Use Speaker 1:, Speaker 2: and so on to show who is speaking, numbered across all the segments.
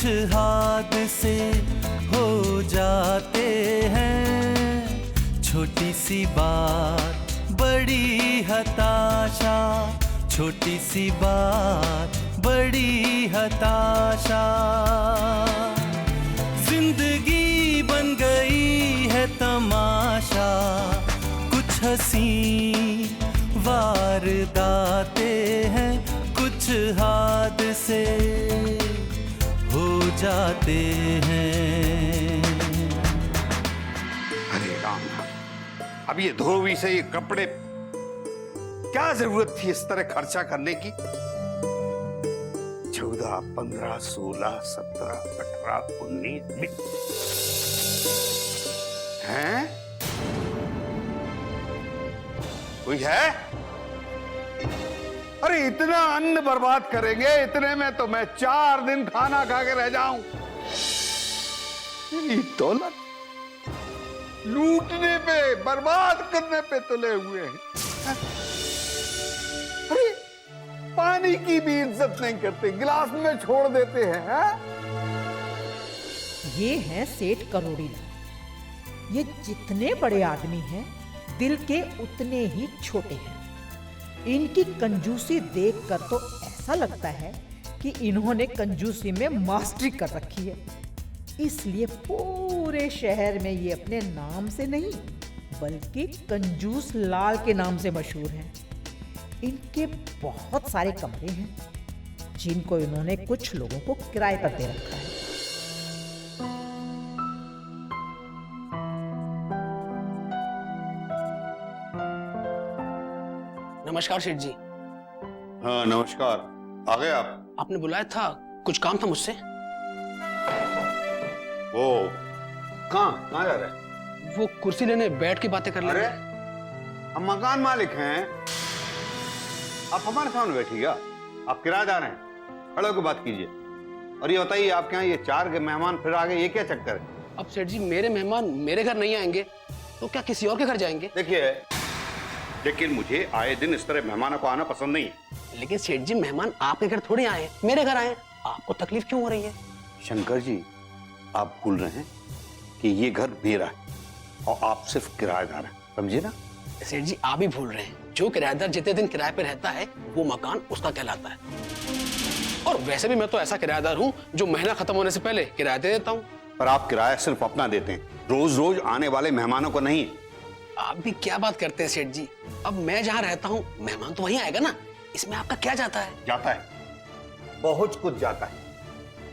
Speaker 1: हादसे हो जाते हैं, छोटी सी बात बड़ी हताशा, छोटी सी बात बड़ी हताशा। जिंदगी बन गई है तमाशा, कुछ हंसी वारदातें हैं, कुछ हादसे हो जाते हैं।
Speaker 2: अरे राम, अब ये धोबी से ये कपड़े, क्या जरूरत थी इस तरह खर्चा करने की? 14, 15, 16, 17, 18, 19, 20 हैं? कोई है? अरे इतना अन्न बर्बाद करेंगे, इतने में तो मैं 4 दिन खाना खा के रह जाऊं। मेरी दौलत लूटने पे, बर्बाद करने पे तुले हुए हैं। अरे पानी की भी इज्जत नहीं करते, गिलास में छोड़ देते हैं।
Speaker 3: ये है सेठ करोड़ीलाल। ये जितने बड़े आदमी हैं, दिल के उतने ही छोटे हैं। इनकी कंजूसी देखकर तो ऐसा लगता है कि इन्होंने कंजूसी में मास्टरी कर रखी है। इसलिए पूरे शहर में ये अपने नाम से नहीं बल्कि कंजूस लाल के नाम से मशहूर हैं। इनके बहुत सारे कमरे हैं जिनको इन्होंने कुछ लोगों को किराए पर दे रखा है।
Speaker 4: नमस्कार सेठ जी।
Speaker 2: हाँ नमस्कार, आ गए आप?
Speaker 4: आपने बुलाया था, कुछ काम था मुझसे।
Speaker 2: वो कहाँ जा रहे हैं?
Speaker 4: वो कुर्सी लेने बैठ के बातें कर
Speaker 2: अरे
Speaker 4: लेंगे।
Speaker 2: हम मकान मालिक हैं, आप हमारे सामने बैठिएगा। आप किराएदार हैं, खड़े होकर बात कीजिए। और ये बताइए, आपके यहाँ ये 4 मेहमान फिर आ गए, ये क्या चक्कर है?
Speaker 4: अब सेठ जी, मेरे मेहमान मेरे घर नहीं आएंगे तो क्या किसी और के घर जाएंगे?
Speaker 2: देखिए, लेकिन मुझे आए दिन इस तरह मेहमानों को आना पसंद नहीं है।
Speaker 4: लेकिन सेठ जी, मेहमान आपके घर थोड़ी आए, मेरे घर आए। आपको तकलीफ क्यों हो रही है?
Speaker 2: शंकर जी, आप भूल रहे हैं कि ये घर मेरा है और आप सिर्फ किराएदार हैं, समझे ना?
Speaker 4: सेठ जी, आप ही भूल रहे हैं, जो किराएदार जितने दिन किराए पे रहता है वो मकान उसका कहलाता है। और वैसे भी मैं तो ऐसा किराएदार हूँ जो महीना खत्म होने से पहले किराया दे देता हूँ।
Speaker 2: पर आप किराया सिर्फ अपना देते हैं, रोज रोज आने वाले मेहमानों को नहीं।
Speaker 4: आप भी क्या बात करते हैं सेठ जी? अब मैं जहाँ रहता हूँ मेहमान तो वहीं आएगा ना, इसमें आपका क्या जाता है?
Speaker 2: जाता है, बहुत कुछ जाता है।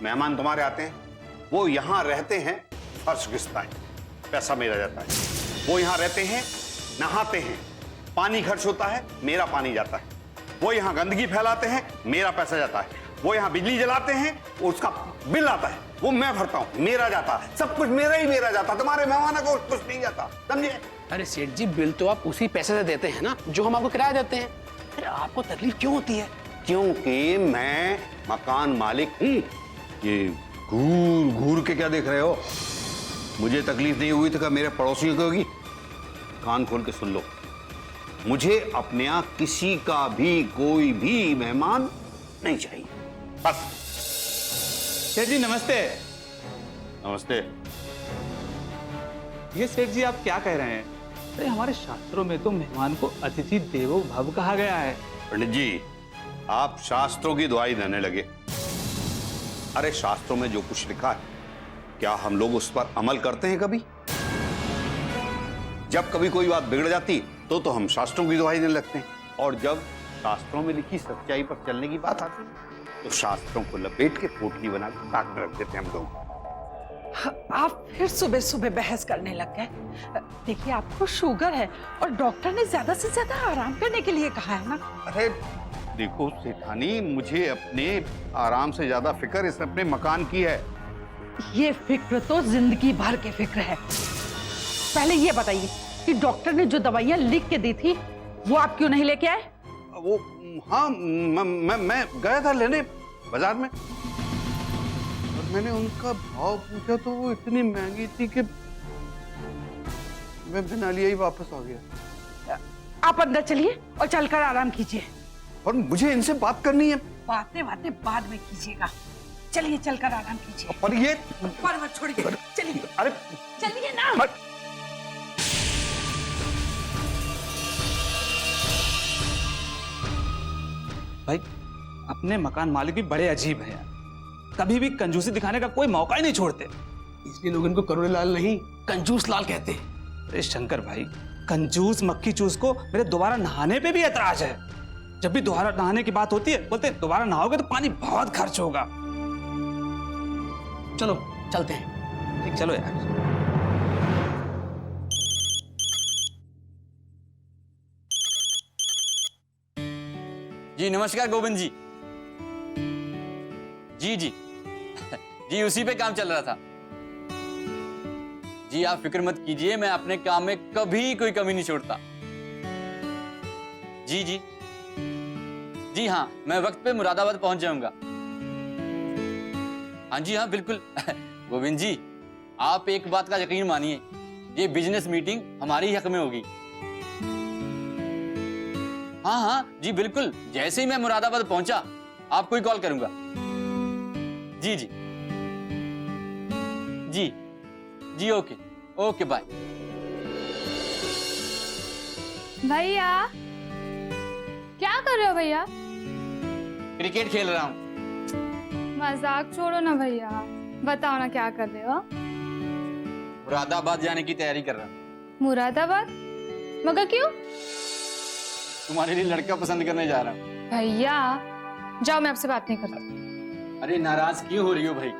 Speaker 2: मेहमान तुम्हारे आते हैं, वो यहाँ रहते हैं, फर्श घिसता है, पैसा मेरा जाता है। वो यहाँ रहते हैं, नहाते हैं, पानी खर्च होता है, मेरा पानी जाता है। वो यहाँ गंदगी फैलाते हैं, मेरा पैसा जाता है। वो यहाँ बिजली जलाते हैं, उसका बिल आता है, वो मैं भरता हूँ, मेरा जाता है। सब कुछ मेरा ही मेरा जाता, तुम्हारे मेहमानों को कुछ नहीं जाता, समझे?
Speaker 4: अरे सेठ जी, बिल तो आप उसी पैसे से देते हैं ना जो हम आपको किराया देते हैं। अरे आपको तकलीफ क्यों होती है?
Speaker 2: क्योंकि मैं मकान मालिक हूँ। ये घूर घूर के क्या देख रहे हो? मुझे तकलीफ नहीं हुई तो क्या मेरे पड़ोसियों को होगी? कान खोल के सुन लो, मुझे अपने यहाँ किसी का भी कोई भी मेहमान नहीं चाहिए, बस।
Speaker 5: सेठ जी नमस्ते।
Speaker 2: नमस्ते।
Speaker 5: ये सेठ जी आप क्या कह रहे हैं? अरे हमारे शास्त्रों में तो मेहमान को अतिथि देवो भव कहा गया है।
Speaker 2: पंडित जी, आप शास्त्रों की दुआई देने लगे। अरे शास्त्रों में जो कुछ लिखा है, क्या हम लोग उस पर अमल करते हैं कभी? जब कभी कोई बात बिगड़ जाती तो हम शास्त्रों की दुहाई देने लगते हैं, और जब शास्त्रों में लिखी सच्चाई पर चलने की बात आती है तो शास्त्रों को लपेट के पोटली बना के ताक में रख देते हैं हम लोग।
Speaker 6: आप फिर सुबह सुबह बहस करने लग गए। देखिए, आपको शुगर है और डॉक्टर ने ज्यादा से ज्यादा आराम करने के लिए कहा है ना।
Speaker 2: अरे देखो सेठानी, मुझे अपने आराम से ज्यादा फिक्र इस अपने मकान की है।
Speaker 6: ये फिक्र तो जिंदगी भर की फिक्र है। पहले ये बताइए कि डॉक्टर ने जो दवाइयां लिख के दी थी वो आप क्यों नहीं लेके आए?
Speaker 2: वो हाँ, मैं गया था लेने बाजार में, और मैंने उनका भाव पूछा तो वो इतनी महंगी थी कि मैं बिना लिए ही वापस आ गया।
Speaker 6: आप अंदर चलिए और चलकर आराम कीजिए।
Speaker 2: और मुझे इनसे बात करनी है।
Speaker 6: बातें बाद में कीजिएगा। चलिए चलकर आराम कीजिए।
Speaker 2: पर ये
Speaker 6: पर मत छोड़िए, चलिए
Speaker 2: अरे
Speaker 6: चलिए ना।
Speaker 5: भाई अपने मकान मालिक भी बड़े अजीब हैं यार, कभी भी कंजूसी दिखाने का कोई मौका ही नहीं छोड़ते।
Speaker 4: इसलिए लोग इनको करोड़े लाल नहीं कंजूस लाल कहते हैं।
Speaker 5: अरे शंकर भाई, कंजूस मक्खी चूस को मेरे दोबारा नहाने पे भी ऐतराज है। जब भी दोबारा नहाने की बात होती है बोलते दोबारा नहाओगे तो पानी बहुत खर्च होगा।
Speaker 4: चलो चलते हैं।
Speaker 5: ठीक, चलो यार।
Speaker 7: जी नमस्कार गोविंद जी। जी जी जी उसी पे काम चल रहा था। जी आप फिक्र मत कीजिए, मैं अपने काम में कभी कोई कमी नहीं छोड़ता। जी जी जी हाँ, मैं वक्त पे मुरादाबाद पहुंच जाऊंगा। हाँ जी हाँ बिल्कुल गोविंद जी आप एक बात का यकीन मानिए, ये बिजनेस मीटिंग हमारी हक में होगी। हाँ हाँ जी बिल्कुल, जैसे ही मैं मुरादाबाद पहुंचा आपको ही कॉल करूंगा। जी जी जी जी ओके ओके बाय।
Speaker 8: भैया क्या कर रहे हो भैया?
Speaker 7: क्रिकेट खेल रहा हूँ।
Speaker 8: मजाक छोड़ो ना भैया, बताओ ना क्या कर रहे हो?
Speaker 7: मुरादाबाद जाने की तैयारी कर रहा हूँ।
Speaker 8: मुरादाबाद? मगर क्यों?
Speaker 7: तुम्हारे लिए लड़का पसंद करने जा रहा हूँ।
Speaker 8: भैया जाओ, मैं आपसे बात नहीं करती।
Speaker 7: अरे नाराज क्यों हो रही हो भाई?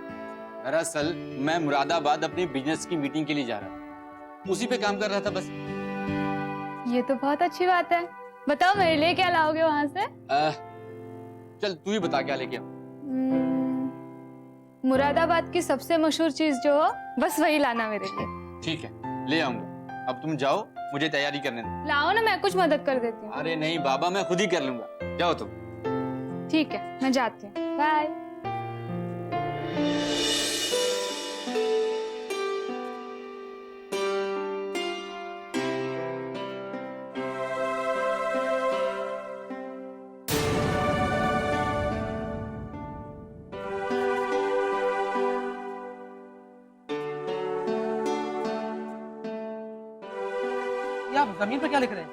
Speaker 7: दरअसल मैं मुरादाबाद अपनी बिजनेस की मीटिंग के लिए जा रहा हूँ, उसी पे काम कर रहा था बस।
Speaker 8: ये तो बहुत अच्छी बात है। बताओ मेरे लिए क्या लाओगे वहां से?
Speaker 7: चल तू ही बता क्या लेके आऊं।
Speaker 8: मुरादाबाद की सबसे मशहूर चीज जो हो बस वही लाना मेरे लिए।
Speaker 7: ठीक है ले आऊंगा, अब तुम जाओ, मुझे तैयारी करने दो।
Speaker 8: लाओ ना, मैं कुछ मदद कर देती हूँ।
Speaker 7: अरे नहीं बाबा, मैं खुद ही कर लूंगा, जाओ तुम।
Speaker 8: ठीक है मैं जाती हूँ, बाय।
Speaker 4: ये आप जमीन पे क्या लिख रहे हैं?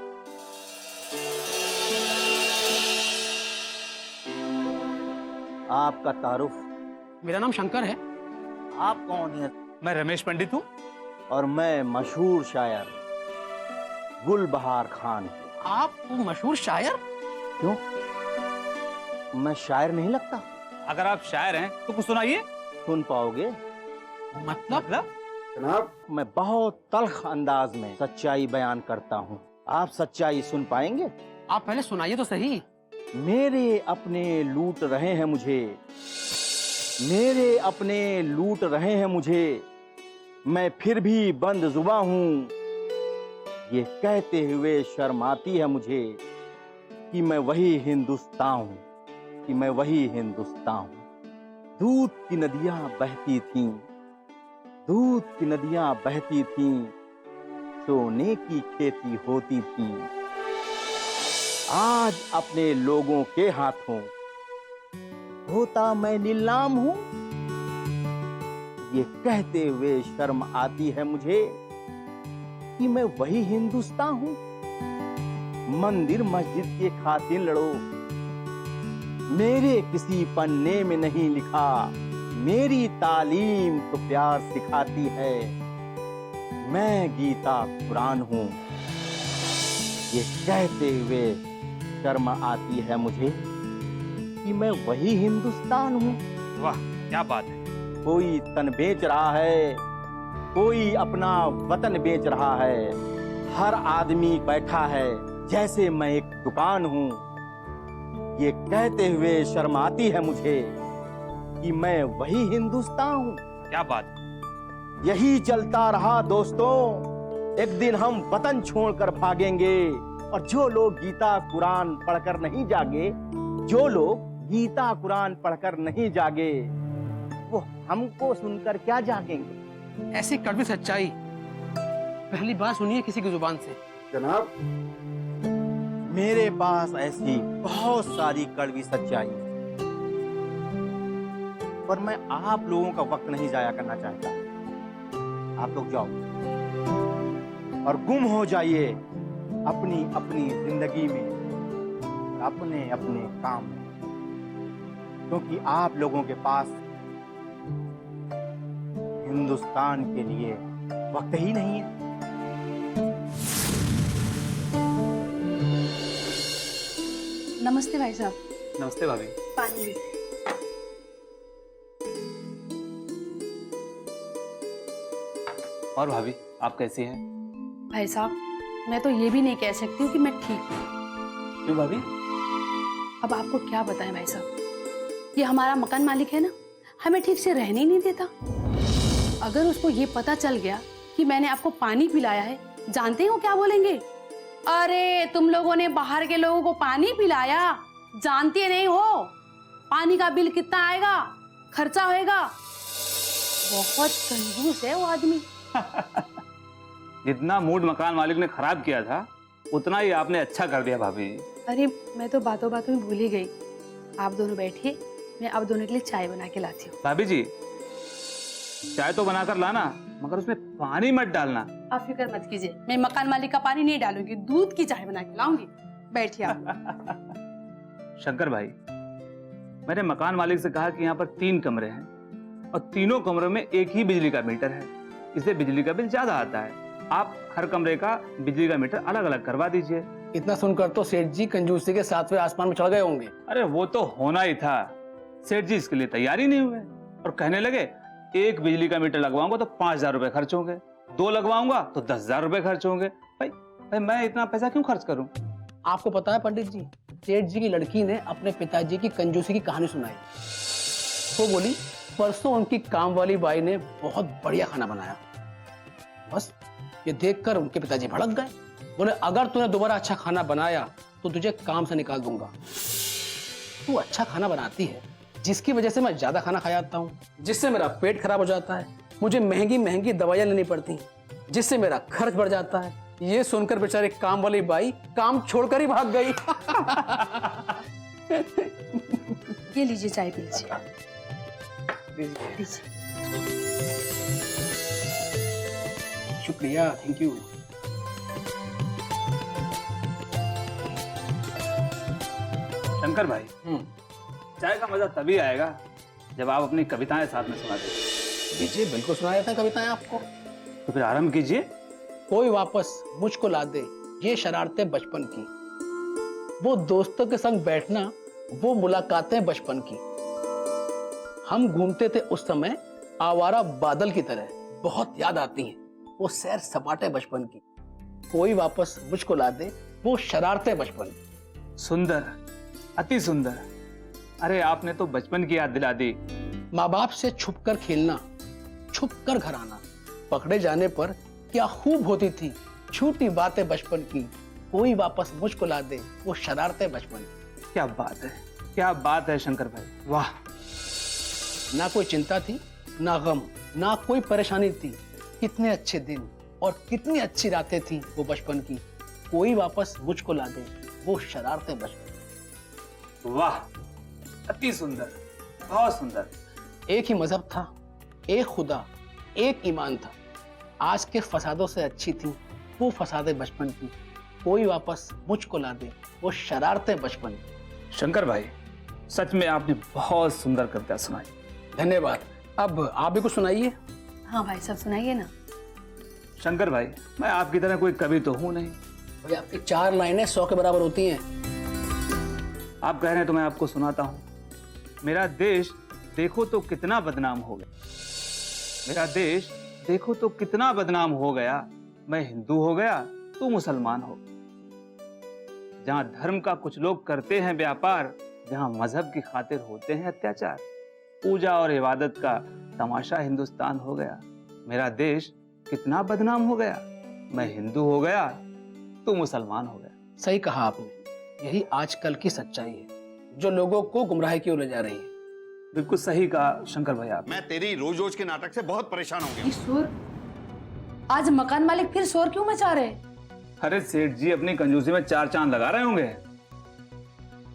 Speaker 9: आपका तारुफ।
Speaker 4: मेरा नाम शंकर है।
Speaker 9: आप कौन हैं?
Speaker 5: मैं रमेश पंडित हूँ।
Speaker 9: और मैं मशहूर शायर गुलबहार खान हूँ।
Speaker 4: आप वो मशहूर शायर?
Speaker 9: क्यों, मैं शायर नहीं लगता?
Speaker 5: अगर आप शायर हैं तो कुछ सुनाइए।
Speaker 9: सुन पाओगे?
Speaker 5: मतलब
Speaker 2: जनाब
Speaker 9: मैं बहुत तल्ख अंदाज में सच्चाई बयान करता हूँ। आप सच्चाई सुन पाएंगे?
Speaker 4: आप पहले सुनाइए तो सही।
Speaker 9: मेरे अपने लूट रहे हैं मुझे, मेरे अपने लूट रहे हैं मुझे, मैं फिर भी बंद जुबां हूँ। ये कहते हुए शर्म आती है मुझे कि मैं वही हिंदुस्तान हूँ, कि मैं वही हिंदुस्तान हूँ। दूध की नदियाँ बहती थीं, दूध की नदियाँ बहती थीं, सोने की खेती होती थी। आज अपने लोगों के हाथों होता मैं नीलाम हूँ। ये कहते हुए शर्म आती है मुझे कि मैं वही हिंदुस्तान हूँ। मंदिर मस्जिद के खातिर लड़ो, मेरे किसी पन्ने में नहीं लिखा। मेरी तालीम तो प्यार सिखाती है, मैं गीता कुरान हूँ। ये कहते हुए शर्म आती है मुझे कि मैं वही हिंदुस्तान हूँ।
Speaker 5: वाह क्या बात है।
Speaker 9: कोई तन बेच रहा है, कोई अपना वतन बेच रहा है। हर आदमी बैठा है जैसे मैं एक दुकान हूँ। ये कहते हुए शर्म आती है मुझे कि मैं वही हिंदुस्तान हूँ।
Speaker 5: क्या बात है।
Speaker 9: यही चलता रहा दोस्तों, एक दिन हम वतन छोड़कर भागेंगे। और जो लोग गीता कुरान पढ़कर नहीं जागे, जो लोग गीता कुरान पढ़कर नहीं जागे, वो हमको सुनकर क्या जागेंगे?
Speaker 4: ऐसी कड़वी सच्चाई पहली बार सुनिए किसी की जुबान से।
Speaker 2: जनाब
Speaker 9: मेरे पास ऐसी बहुत सारी कड़वी सच्चाई, पर मैं आप लोगों का वक्त नहीं जाया करना चाहता। आप लोग जाओ और गुम हो जाइए अपनी अपनी जिंदगी में, अपने अपने काम में, क्योंकि आप लोगों के पास हिंदुस्तान के लिए वक्त ही नहीं है।
Speaker 8: नमस्ते भाई साहब।
Speaker 5: नमस्ते भाभी।
Speaker 8: पानी लीजिए।
Speaker 5: और भाभी आप कैसी हैं?
Speaker 8: भाई साहब, मैं तो ये भी नहीं कह सकती हूँ कि मैं ठीक हूँ।
Speaker 5: क्यों भाभी?
Speaker 8: अब आपको क्या बताएं भाई साहब, ये हमारा मकान मालिक है ना, हमें ठीक से रहने ही नहीं देता। अगर उसको ये पता चल गया कि मैंने आपको पानी पिलाया है, जानते हो क्या बोलेंगे? अरे तुम लोगों ने बाहर के लोगों को पानी पिलाया, जानते नहीं हो पानी का बिल कितना आएगा, खर्चा होएगा। बहुत कंजूस है वो आदमी।
Speaker 5: जितना मूड मकान मालिक ने खराब किया था उतना ही आपने अच्छा कर दिया भाभी।
Speaker 8: अरे मैं तो बातों बातों में भूल ही गई। आप दोनों बैठिए, मैं आप दोनों के लिए चाय बना के लाती हूँ।
Speaker 5: भाभी जी चाय तो बनाकर लाना, मगर उसमें पानी मत डालना।
Speaker 8: आप फिक्र मत कीजिए, मैं मकान मालिक का पानी नहीं डालूंगी, दूध की चाय बना के लाऊंगी। बैठिए आप।
Speaker 5: शंकर भाई, मैंने मकान मालिक से कहा कि यहाँ पर 3 कमरे हैं और तीनों कमरों में एक ही बिजली का मीटर है, इसलिए बिजली का बिल ज्यादा आता है। आप हर कमरे का बिजली का मीटर अलग अलग करवा दीजिए।
Speaker 4: इतना सुनकर तो सेठ जी कंजूसी के 7वें आसमान में चढ़ गए होंगे।
Speaker 5: अरे वो तो होना ही था, सेठ जी इसके लिए तैयार ही नहीं हुए और कहने लगे 1 बिजली का मीटर लगवाऊंगा तो 5,000 रुपए खर्च होंगे, 2 लगवाऊंगा तो 10,000 रुपए खर्च होंगे। भाई मैं इतना पैसा क्यों खर्च करूं?
Speaker 4: आपको पता है पंडित जी, सेठ जी की लड़की ने अपने पिताजी की कंजूसी की कहानी सुनाई। वो बोली परसों उनकी काम वाली बाई ने बहुत बढ़िया खाना बनाया। बस ये देखकर उनके पिताजी भड़क गए, बोले अगर तूने दोबारा अच्छा खाना बनाया तो तुझे काम से निकाल दूंगा। तू अच्छा खाना बनाती है जिसकी वजह से मैं ज्यादा खाना खा जाता हूँ, जिससे मेरा पेट खराब हो जाता है, मुझे महंगी महंगी दवाइयां लेनी पड़ती हैं, जिससे मेरा खर्च बढ़ जाता है। ये सुनकर बेचारे काम वाली बाई काम छोड़कर ही भाग गई।
Speaker 8: ये लीजिए चाय पीजिए।
Speaker 4: शुक्रिया, थैंक यू।
Speaker 5: शंकर भाई, चाय का मजा तभी आएगा जब आप अपनी कविताएं साथ में सुनाते।
Speaker 4: दीजिए, बिल्कुल सुनाया था कविताएं आपको।
Speaker 5: तो फिर आरंभ कीजिए।
Speaker 4: कोई वापस मुझको ला दे ये शरारतें बचपन की, वो दोस्तों के संग बैठना, वो मुलाकातें बचपन की। हम घूमते थे उस समय आवारा बादल की तरह, बहुत याद आती हैं वो सैर सपाटे बचपन की। कोई वापस मुझको ला दे वो शरारतें बचपन की।
Speaker 5: सुंदर, अति सुंदर। अरे आपने तो बचपन की याद दिला दी।
Speaker 4: माँ बाप से छुपकर खेलना, छुपकर घर आना, पकड़े जाने पर क्या खूब होती थी छोटी बातें बचपन की। कोई वापस मुझको ला दे वो शरारतें बचपन की।
Speaker 5: क्या बात है, क्या बात है शंकर भाई, वाह।
Speaker 4: ना कोई चिंता थी, ना गम, ना कोई परेशानी थी। कितने अच्छे दिन और कितनी अच्छी रातें थी वो बचपन की। कोई वापस मुझको ला दे वो शरारतें बचपन।
Speaker 5: वाह, अति सुंदर, बहुत सुंदर।
Speaker 4: एक ही मजहब था, एक खुदा, एक ईमान था। आज के फसादों से अच्छी थी वो फसादें बचपन की। कोई वापस मुझको ला दे वो शरारतें बचपन की।
Speaker 5: शंकर भाई, सच में आपने बहुत सुंदर कविता सुनाई।
Speaker 4: धन्यवाद। अब आप भी कुछ सुनाइए।
Speaker 8: हाँ भाई साहब, सुनाइए ना।
Speaker 5: शंकर भाई, मैं आपकी तरह कोई कवि तो हूं नहीं।
Speaker 4: भाई आपकी 4 लाइनें 100 के बराबर होती हैं।
Speaker 5: आप कह रहे हैं तो मैं आपको सुनाता हूं। मेरा देश देखो तो कितना बदनाम हो गया, मेरा देश देखो तो कितना बदनाम हो गया। मैं हिंदू हो गया तू मुसलमान हो। जहां धर्म का कुछ लोग करते हैं व्यापार, जहां मजहब की खातिर होते हैं अत्याचार, पूजा और इबादत का तमाशा हिंदुस्तान हो गया। मेरा देश कितना बदनाम हो गया। मैं हिंदू हो गया तू मुसलमान हो गया।
Speaker 4: सही कहा आपने, यही आजकल की सच्चाई है जो लोगों को गुमराही की ओर ले जा रही है।
Speaker 5: बिल्कुल सही कहा शंकर भाई आप।
Speaker 2: मैं तेरी रोज रोज के नाटक से बहुत परेशान हो गया
Speaker 8: ये शोर, आज मकान मालिक फिर शोर क्यों मचा रहे?
Speaker 5: अरे सेठ जी अपनी कंजूसी में 4 चांद लगा रहे होंगे।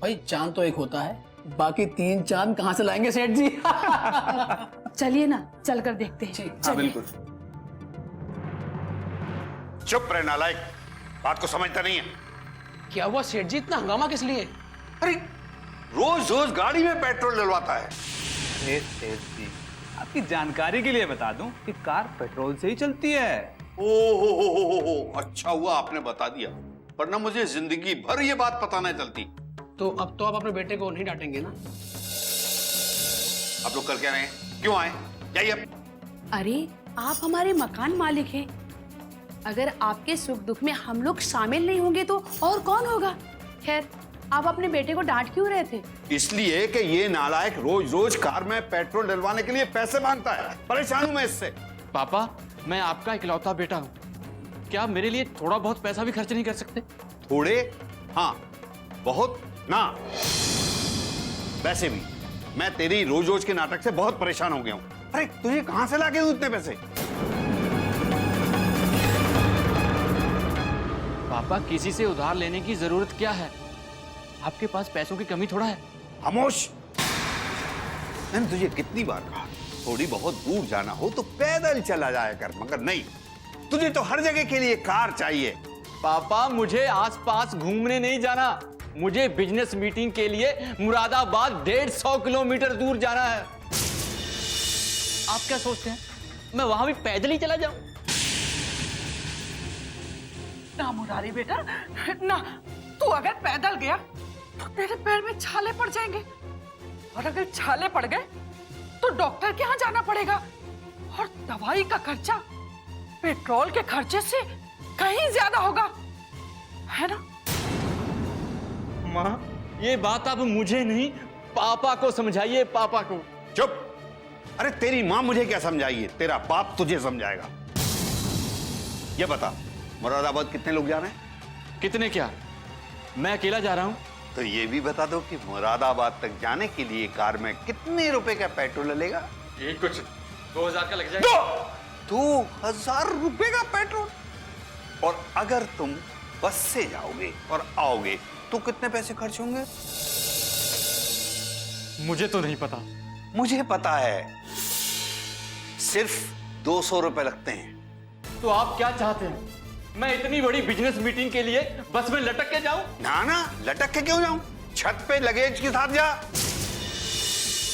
Speaker 4: भाई चांद तो एक होता है, बाकी 3 चांद कहाँ से लाएंगे सेठ जी?
Speaker 8: चलिए ना, चलकर देखते हैं।
Speaker 5: हाँ बिल्कुल।
Speaker 2: चुप रहे नालायक, बात को समझता नहीं है।
Speaker 4: क्या हुआ सेठ जी, इतना हंगामा किस लिए?
Speaker 2: अरे रोज रोज गाड़ी में पेट्रोल डलवाता है।
Speaker 5: सेठ जी, आपकी जानकारी के लिए बता दूं कि कार पेट्रोल से ही चलती है।
Speaker 2: ओ, अच्छा हुआ आपने बता दिया, वरना मुझे जिंदगी भर ये बात पता नहीं चलती।
Speaker 4: तो अब तो आप अपने बेटे को नहीं डांटेंगे ना?
Speaker 2: आप लोग कर क्या रहे हैं? क्यों आए? जाइए अब।
Speaker 8: अरे आप हमारे मकान मालिक हैं, अगर आपके सुख दुख में हम लोग शामिल नहीं होंगे तो और कौन होगा? खैर, आप अपने बेटे को डांट क्यों रहे थे?
Speaker 2: इसलिए कि ये नालायक रोज रोज कार में पेट्रोल डलवाने के लिए पैसे मांगता है। परेशान हूं मैं इससे।
Speaker 7: पापा, मैं आपका इकलौता बेटा हूँ, क्या आप मेरे लिए थोड़ा बहुत पैसा भी खर्च नहीं कर सकते?
Speaker 2: थोड़े? हाँ, बहुत ना। वैसे भी मैं तेरी रोज रोज के नाटक से बहुत परेशान हो गया हूं। अरे तुझे कहां से लाके दूं इतने पैसे?
Speaker 7: पापा, किसी से उधार लेने की जरूरत क्या है? आपके पास पैसों की कमी थोड़ा है।
Speaker 2: खामोश। मैंने तुझे कितनी बार कहा, थोड़ी बहुत दूर जाना हो तो पैदल चला जाया कर, मगर नहीं, तुझे तो हर जगह के लिए कार चाहिए।
Speaker 7: पापा, मुझे आसपास घूमने नहीं जाना, मुझे बिजनेस मीटिंग के लिए मुरादाबाद 150 किलोमीटर दूर जाना है। आप क्या सोचते हैं मैं वहां भी पैदल ही चला जाऊं?
Speaker 6: ना मुरारी बेटा, ना, तू अगर पैदल गया तो तेरे पैर में छाले पड़ जाएंगे, और अगर छाले पड़ गए तो डॉक्टर के यहाँ जाना पड़ेगा, और दवाई का खर्चा पेट्रोल के खर्चे से कहीं ज्यादा होगा, है ना?
Speaker 7: माँ, ये बात अब मुझे नहीं, पापा को समझाइए, पापा को।
Speaker 2: चुप। अरे तेरी माँ मुझे क्या समझाएगी, तेरा बाप तुझे समझाएगा। ये बता, मुरादाबाद कितने लोग जा रहे हैं?
Speaker 7: कितने क्या, मैं अकेला जा रहा हूँ।
Speaker 2: तो ये भी बता दो कि मुरादाबाद तक जाने के लिए कार में कितने रुपए का पेट्रोल लगेगा?
Speaker 7: ये कुछ 2000 का लग जाएगा।
Speaker 2: 2000 रुपए का पेट्रोल? और अगर तुम बस से जाओगे और आओगे तो कितने पैसे खर्च होंगे?
Speaker 7: मुझे तो नहीं पता।
Speaker 2: मुझे पता है, सिर्फ 200 रुपए लगते हैं।
Speaker 7: तो आप क्या चाहते हैं, मैं इतनी बड़ी बिजनेस मीटिंग के लिए बस में लटक के जाऊं?
Speaker 2: ना ना, लटक के क्यों जाऊं? छत पे लगेज के साथ जा,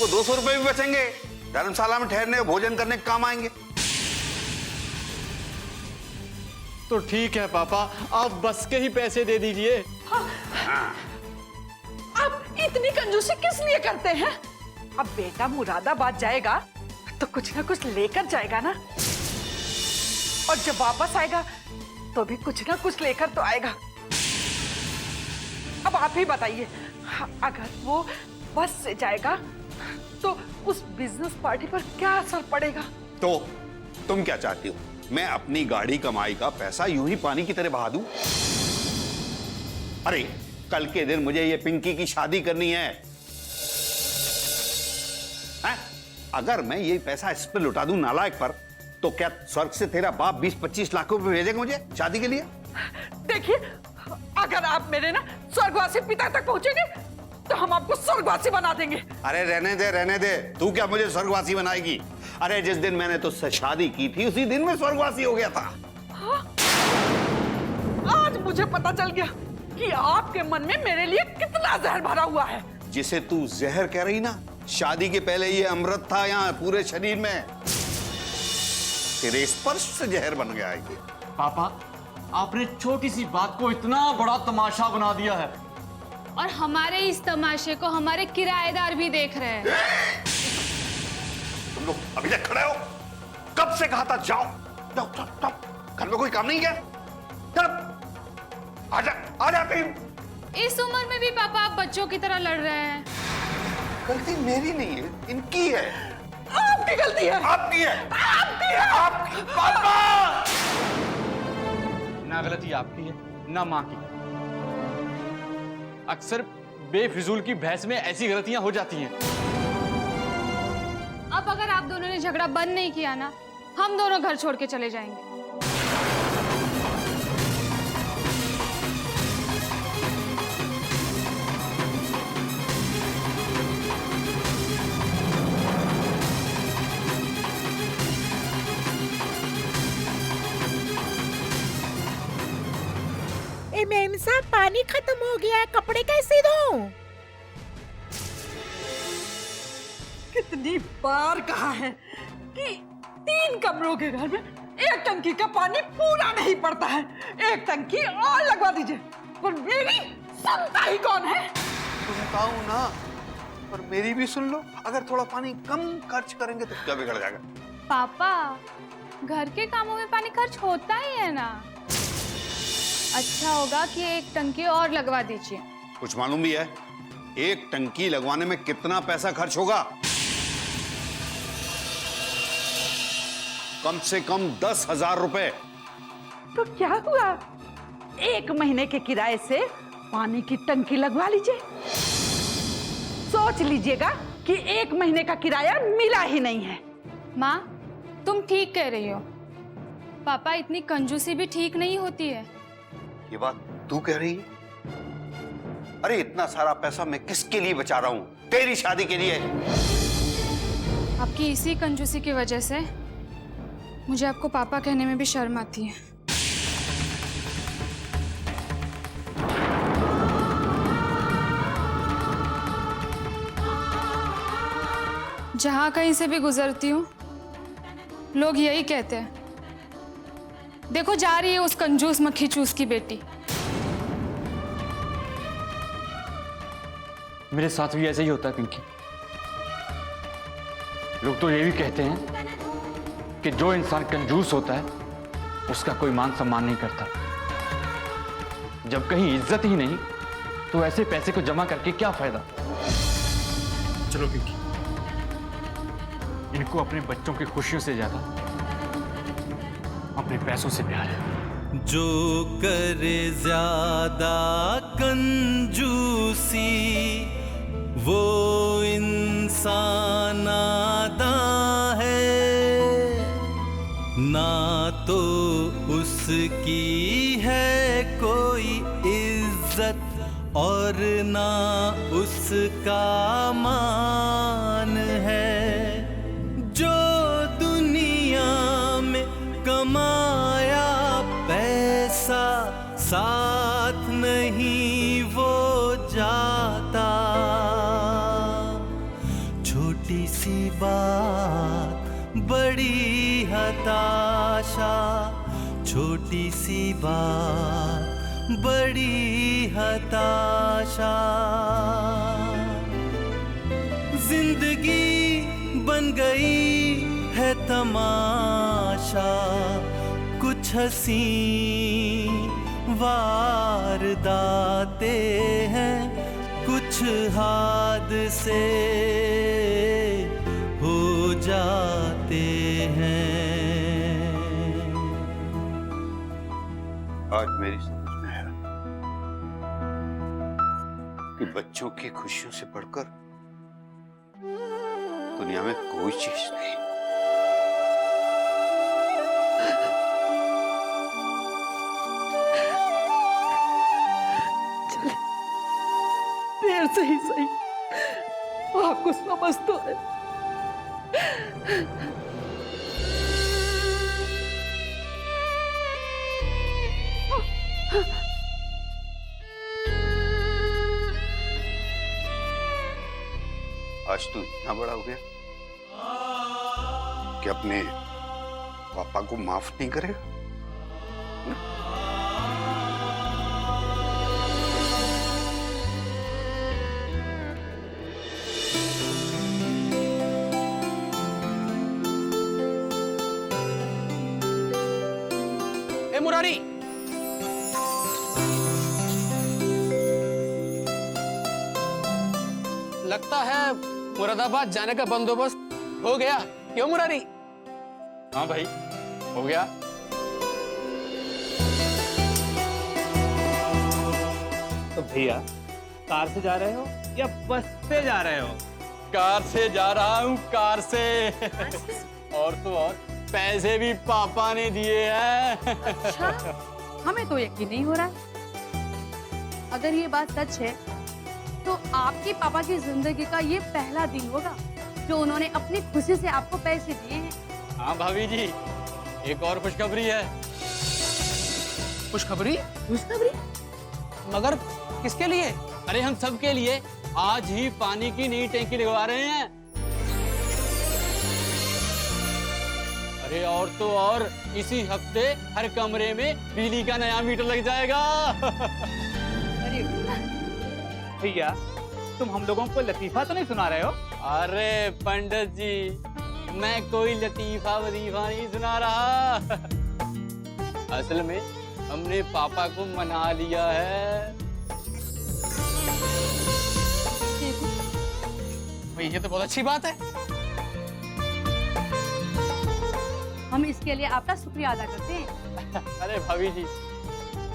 Speaker 2: वो 200 रुपए भी बचेंगे, धर्मशाला में ठहरने भोजन करने के काम आएंगे।
Speaker 7: तो ठीक है पापा, आप बस के ही पैसे दे दीजिए।
Speaker 6: आप इतनी कंजूसी किस लिए करते हैं? अब बेटा मुरादाबाद जाएगा तो कुछ ना कुछ लेकर जाएगा ना, और जब वापस आएगा तो भी कुछ ना कुछ लेकर तो आएगा। अब आप ही बताइए, अगर वो बस से जाएगा तो उस बिजनेस पार्टी पर क्या असर पड़ेगा?
Speaker 2: तो तुम क्या चाहती हो, मैं अपनी गाड़ी कमाई का पैसा यूं ही पानी की तरह बहा दूं? अरे कल के दिन मुझे ये पिंकी की शादी करनी है, हैं? अगर मैं ये पैसा इस पर लुटा दूं नालायक पर, तो क्या स्वर्ग से तेरा बाप 20-25 लाख रुपए भेजेगा मुझे शादी के लिए?
Speaker 6: देखिए, अगर आप मेरे ना स्वर्गवासी पिता तक पहुंचेंगे तो हम आपको स्वर्गवासी बना देंगे।
Speaker 2: अरे रहने दे, तू क्या मुझे स्वर्गवासी बनाएगी? अरे जिस दिन मैंने तुझसे शादी की थी उसी दिन में स्वर्गवासी हो गया था।
Speaker 6: हाँ? आज मुझे पता चल गया कि आपके मन में मेरे लिए कितना जहर भरा हुआ है।
Speaker 2: जिसे तू जहर कह रही ना, शादी के पहले ये अमृत था यहाँ पूरे शरीर में, तेरे स्पर्श से जहर बन गया है ये।
Speaker 7: पापा, आपने छोटी सी बात को इतना बड़ा तमाशा बना दिया है।
Speaker 8: और हमारे इस तमाशे को हमारे किराएदार भी देख रहे हैं।
Speaker 2: तुम लोग अभी तक खड़े हो? कब से कहा था जाओ जाओ जाओ जाओ, घर में कोई काम नहीं किया? चल आ जाते।
Speaker 8: इस उम्र में भी पापा आप बच्चों की तरह लड़ रहे हैं।
Speaker 2: गलती मेरी नहीं है, इनकी है।
Speaker 6: आपकी गलती है।
Speaker 2: आपकी है।
Speaker 6: आपकी है।
Speaker 2: आपकी। पापा!
Speaker 7: ना गलती आपकी है ना माँ की। अक्सर बेफिजूल की बहस में ऐसी गलतियां हो जाती हैं।
Speaker 8: अब अगर आप दोनों ने झगड़ा बंद नहीं किया ना, हम दोनों घर छोड़ के चले जाएंगे।
Speaker 3: मेम साहब पानी खत्म हो गया है, कपड़े कैसे धोऊं?
Speaker 6: कितनी बार कहा है कि 3 कमरों के घर में एक टंकी का पानी पूरा नहीं पड़ता है, एक टंकी और लगवा दीजिए। पर मेरी सुनता ही कौन है?
Speaker 2: सुनता हूं ना, पर मेरी भी सुन लो। अगर थोड़ा पानी कम खर्च करेंगे तो क्या बिगड़ जाएगा?
Speaker 8: पापा, घर के कामों में पानी खर्च होता ही है ना। अच्छा होगा कि एक टंकी और लगवा दीजिए।
Speaker 2: कुछ मालूम भी है एक टंकी लगवाने में कितना पैसा खर्च होगा? कम से कम 10,000 रुपए।
Speaker 6: तो क्या हुआ, 1 महीने के किराए से पानी की टंकी लगवा लीजिए। सोच लीजिएगा कि 1 महीने का किराया मिला ही नहीं है।
Speaker 8: माँ, तुम ठीक कह रही हो। पापा, इतनी कंजूसी भी ठीक नहीं होती है।
Speaker 2: ये बात तू कह रही है? अरे इतना सारा पैसा मैं किसके लिए बचा रहा हूं? तेरी शादी के लिए।
Speaker 8: आपकी इसी कंजूसी की वजह से मुझे आपको पापा कहने में भी शर्म आती है। जहां कहीं से भी गुजरती हूँ लोग यही कहते हैं, देखो जा रही है उस कंजूस मक्खी चूस की बेटी।
Speaker 7: मेरे साथ भी ऐसा ही होता है पिंकी। लोग तो ये भी कहते हैं कि जो इंसान कंजूस होता है उसका कोई मान सम्मान नहीं करता। जब कहीं इज्जत ही नहीं तो ऐसे पैसे को जमा करके क्या फायदा? चलो पिंकी, इनको अपने बच्चों की खुशियों से ज्यादा अपने पैसों से प्यार है।
Speaker 1: जो करे ज्यादा कंजूसी वो इंसान नादां है, ना तो उसकी है कोई इज्जत और ना उसका मान है। जो दुनिया में कमाया पैसा साथ नहीं वो जाता। छोटी सी बात बड़ी हताशा, छोटी सी बात बड़ी हताशा। जिंदगी बन गई है तमाशा, कुछ हंसी वारदाते हैं, कुछ हादसे हो जाते हैं।
Speaker 2: आज मेरी समझ में है कि बच्चों की खुशियों से बढ़कर दुनिया में कोई चीज नहीं।
Speaker 6: चले, देर से ही सही, आपको समझ तो है।
Speaker 2: आज तू इतना बड़ा हो गया कि अपने पापा को माफ नहीं करेगा?
Speaker 4: ए मुरारी, लगता है मुरादाबाद जाने का बंदोबस्त हो गया। क्यों मुरारी?
Speaker 7: हाँ भाई, हो गया।
Speaker 5: तो भैया, कार से जा रहे हो या बस से जा रहे हो?
Speaker 7: कार से जा रहा हूँ, कार से। और तो और पैसे भी पापा ने दिए हैं।
Speaker 8: अच्छा, हमें तो यकीन नहीं हो रहा है। अगर ये बात सच है तो आपके पापा की जिंदगी का ये पहला दिन होगा जो उन्होंने अपनी खुशी से आपको पैसे दिए हैं।
Speaker 7: हाँ भाभी जी, एक और खुशखबरी है।
Speaker 4: खुशखबरी?
Speaker 8: खुशखबरी?
Speaker 4: मगर किसके लिए?
Speaker 7: अरे हम सब के लिए आज ही पानी की नई टैंकी लगवा रहे हैं। अरे और तो और इसी हफ्ते हर कमरे में बिजली का नया मीटर लग जाएगा।
Speaker 8: अरे
Speaker 5: भैया तुम हम लोगों को लतीफा तो नहीं सुना रहे हो?
Speaker 7: अरे पंडित जी, मैं कोई लतीफा वजीफा नहीं सुना रहा। असल में हमने पापा को मना लिया है।
Speaker 4: भाई ये तो बहुत अच्छी बात है।
Speaker 8: हम इसके लिए आपका शुक्रिया अदा करते हैं।
Speaker 7: अरे भाभी जी,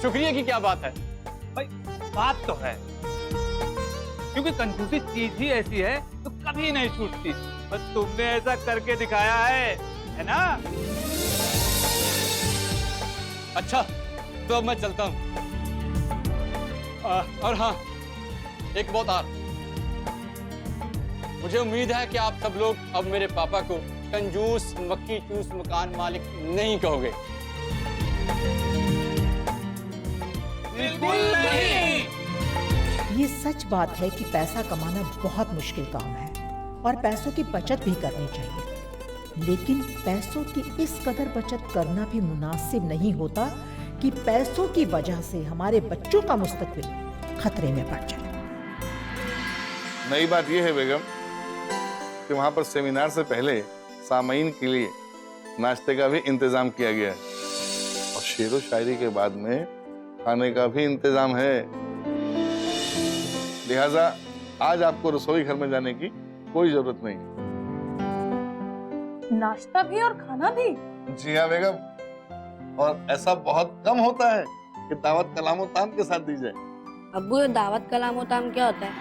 Speaker 7: शुक्रिया की क्या बात है?
Speaker 5: भाई बात तो है, क्योंकि कंजूसी चीज ही ऐसी है तो कभी नहीं छूटती। बस तुमने ऐसा करके दिखाया है ना?
Speaker 7: अच्छा तो अब मैं चलता हूँ। और हाँ, एक बात और, मुझे उम्मीद है कि आप सब लोग अब मेरे पापा को कंजूस मक्खी चूस मकान मालिक नहीं कहोगे।
Speaker 5: बिल्कुल नहीं।
Speaker 3: ये सच बात है कि पैसा कमाना बहुत मुश्किल काम है और पैसों की बचत भी करनी चाहिए, लेकिन पैसों की इस कदर बचत करना भी मुनासिब नहीं होता कि पैसों की वजह से हमारे बच्चों का मुस्तकबिल खतरे में पड़ जाए।
Speaker 10: नई बात यह है बेगम कि वहां पर सेमिनार से पहले सामईन के लिए नाश्ते का भी इंतजाम किया गया है और शेरो शायरी के बाद में खाने का भी इंतजाम है। लिहाजा आज आपको रसोई घर में जाने की कोई जरूरत नहीं।
Speaker 8: नाश्ता भी और खाना भी?
Speaker 10: जी हाँ बेगम, और ऐसा बहुत कम होता है कि दावत कलामो ताम के साथ दी जाए।
Speaker 8: अब्बू ये दावत कलामो ताम क्या होता है?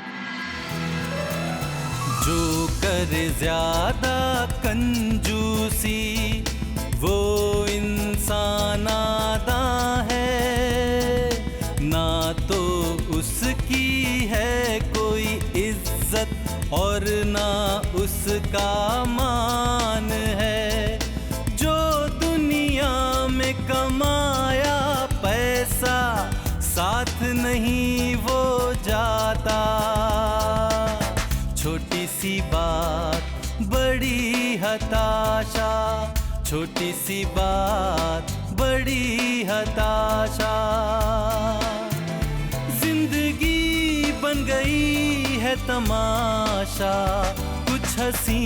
Speaker 1: जो करे ज्यादा कंजूसी वो इंसान आदा है, ना तो उसकी है कोई इज्जत और ना उसका मान है। जो दुनिया में कमाया पैसा साथ नहीं वो जाता। छोटी सी बात बड़ी हताशा, छोटी सी बात बड़ी हताशा। जिंदगी बन गई है तमाशा, कुछ हंसी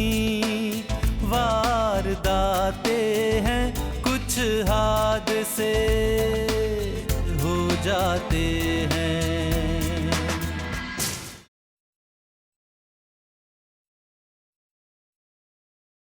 Speaker 1: वारदातें हैं, कुछ हादसे हो जाते हैं।